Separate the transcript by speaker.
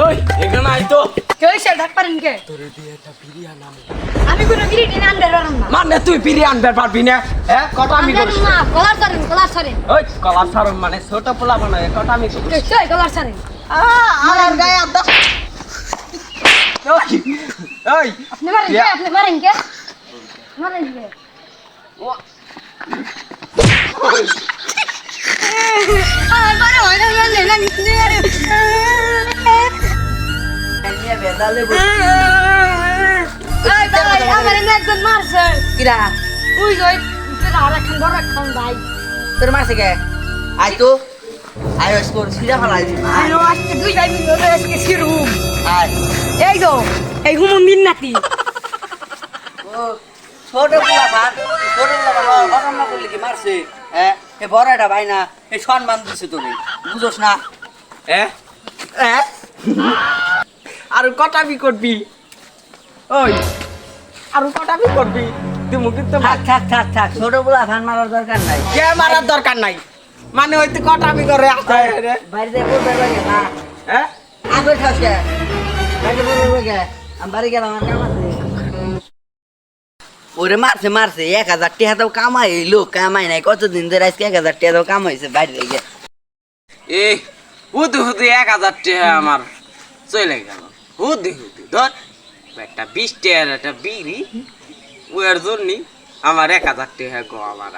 Speaker 1: ওই এখানে আই তো
Speaker 2: কে হইছে ডাক পারেন কে
Speaker 1: তোরে দিয়ে একটা বিড়ি আনাম
Speaker 2: আমি কোনো বিরিটি না আনতে পারলাম না
Speaker 1: মানে তুই বিড়ি আনতে পারবি না হ্যাঁ কটা আমি করিস
Speaker 2: না কলার সরেন
Speaker 1: ওই কলার সারম মানে ছোট পোলা বানায় কটা আমি করিস
Speaker 2: কই কলার সরেন
Speaker 1: আমার গায়ে আদা ওই ওই
Speaker 2: আপনি মারেন কে মারেন কে আমার বারে হইনা না কিছু আরে
Speaker 3: নিয়ে বেদালে বল
Speaker 2: এই ভাই আমার না একজন মারছে
Speaker 3: কিরা
Speaker 2: ওই ওই তোর আর এখন বড় এখন ভাই
Speaker 3: তোর মারছে কে আই তো আই স্কোর সিরা ফলাই দি
Speaker 2: আরে আজকে দুই ভাই মিলে আজকে শিরুম
Speaker 3: আই
Speaker 2: এই তো এই হুম মিন্নাতি
Speaker 3: ও ছোট পোলা ভাত ছোট পোলা ভাত অসম্মান করলি কি মারছে হ্যাঁ এ বড়টা ভাই না এই সম্মান দিছে তোরে বুঝোস না
Speaker 1: হ্যাঁ হ্যাঁ আর কটা বি করবি ওই আর কটা বি করবি তুই মুখে তো
Speaker 3: থাক ছোট পোলা ভান মারার দরকার নাই
Speaker 1: কে মারার দরকার নাই মানে হয়তো কটা বি করে আসে রে
Speaker 3: বাড়িতে বলবে লাগে না
Speaker 1: হ্যাঁ
Speaker 3: আগে খাস কে বাড়িতে বলবে কে আমি বাড়ি গেলাম আমার কাম আছে ওরে মারছে 1000 টাকা তো কামাই লোক কামাই নাই কতদিন ধরে আজকে 1000 টাকা তো কামাইছে বাইরে গিয়ে
Speaker 1: এ হুদি 1000 টাকা আমার চলে গেল হুদি ধর একটা 20 টাকার একটা বিড়ি ওর জন্য আমার 1000 টাকা গো আমার